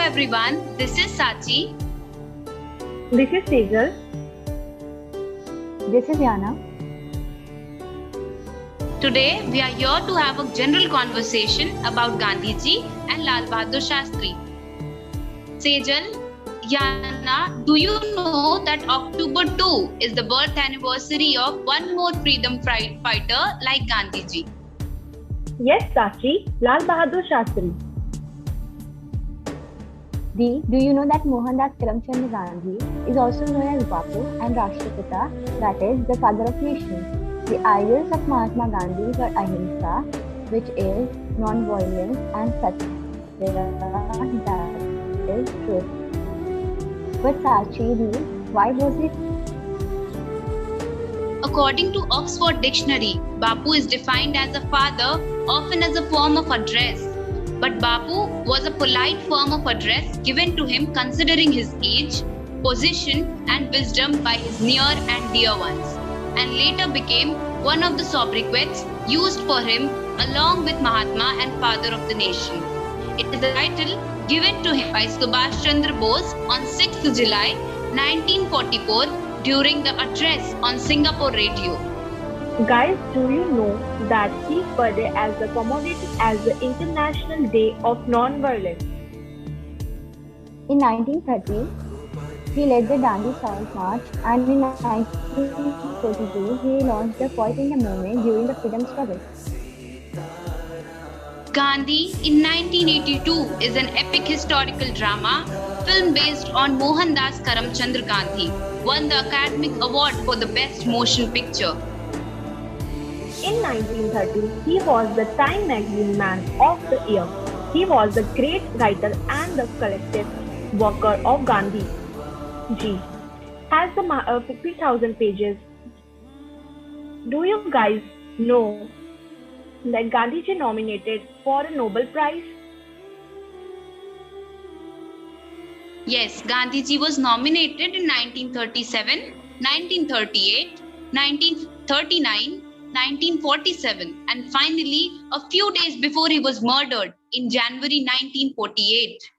everyone, this is Sachi. This is Sejal. This is Yana. Today we are here to have a general conversation about Gandhiji and Lal Bahadur Shastri. Sejal, Yana, do you know that October 2 is the birth anniversary of one more freedom fighter like Gandhiji? Yes, Sachi, Lal Bahadur Shastri. D, do you know that Mohandas Karamchand Gandhi is also known as Bapu and Rashtrapita, that is, the father of nations? The ideals of Mahatma Gandhi were ahimsa, which is non-violence, and satya, that is truth. But Sachi, why was it? According to Oxford Dictionary, Bapu is defined as a father, often as a form of address. But Bapu was a polite form of address given to him considering his age, position, and wisdom by his near and dear ones, and later became one of the sobriquets used for him along with Mahatma and Father of the Nation. It is the title given to him by Subhash Chandra Bose on 6th July 1944 during the address on Singapore radio. Guys, do you know that his birthday as commemorated as the International Day of Non-Violence? In 1930, he led the Dandi Salt March, and in 1942, he launched the Quiet India movement during the freedom struggle. Gandhi in 1982 is an epic historical drama film based on Mohandas Karamchand Gandhi, won the Academic Award for the Best Motion Picture. In 1930, he was the Time Magazine Man of the Year. He was the great writer and the collective worker of Gandhi Ji. Has the 50,000 pages. Do you guys know that Gandhi Ji nominated for a Nobel Prize? Yes, Gandhiji was nominated in 1937, 1938, 1939, 1947, and finally a few days before he was murdered in January 1948.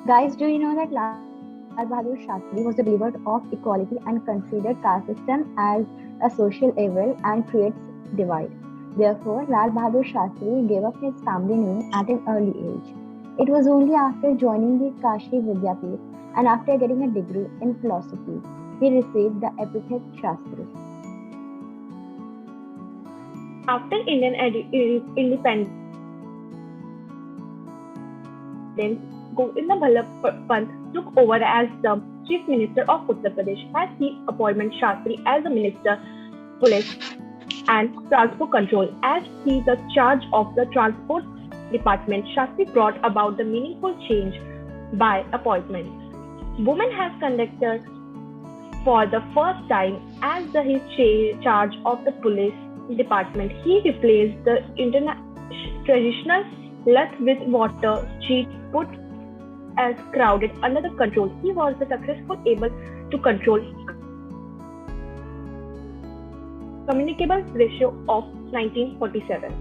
Guys, do you know that Lal Bahadur Shastri was a believer of equality and considered caste system as a social evil and creates divide? Therefore, Lal Bahadur Shastri gave up his family name at an early age. It was only after joining the Kashi Vidyapith and after getting a degree in philosophy, he received the epithet Shastri. After Indian independence, Govinda Ballabh Pant took over as the Chief Minister of Uttar Pradesh as he appointed Shastri as the Minister Police and Transport Control. As he the charge of the Transport Department, Shastri brought about the meaningful change by appointment. Women has conducted for the first time as his charge of the police department. He replaced the traditional Lath with water cheat put as crowded under the control. He was the successful able to control communicable ratio of 1947.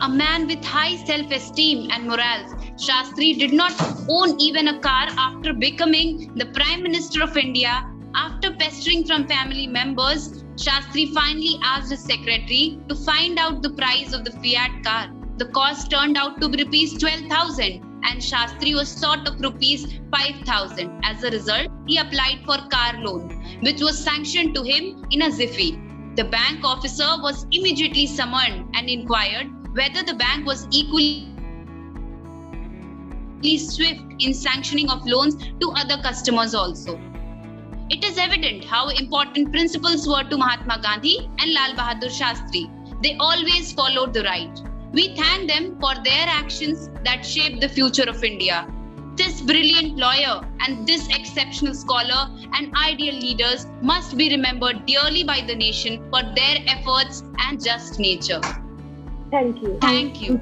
A man with high self-esteem and morals, Shastri did not own even a car after becoming the Prime Minister of India. After pestering from family members, Shastri finally asked his secretary to find out the price of the Fiat car. The cost turned out to be rupees 12,000 and Shastri was sought of rupees 5,000. As a result, he applied for car loan, which was sanctioned to him in a jiffy. The bank officer was immediately summoned and inquired whether the bank was equally swift in sanctioning of loans to other customers also. It is evident how important principles were to Mahatma Gandhi and Lal Bahadur Shastri. They always followed the right. We thank them for their actions that shaped the future of India. This brilliant lawyer and this exceptional scholar and ideal leaders must be remembered dearly by the nation for their efforts and just nature. Thank you. Thank you.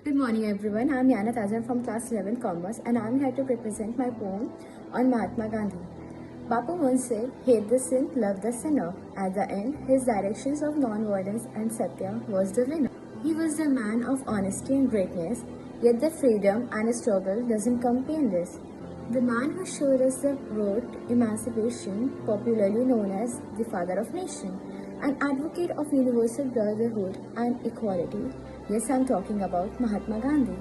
Good morning everyone, I am Yana Tajan from class 11 Commerce and I am here to represent my poem on Mahatma Gandhi. Bapu once said, hate the sin, love the sinner. At the end, his directions of non-violence and Satya was the winner. He was the man of honesty and greatness, yet the freedom and struggle doesn't come painless. The man who showed us the road to emancipation, popularly known as the Father of Nation, an advocate of universal brotherhood and equality. Yes, I'm talking about Mahatma Gandhi.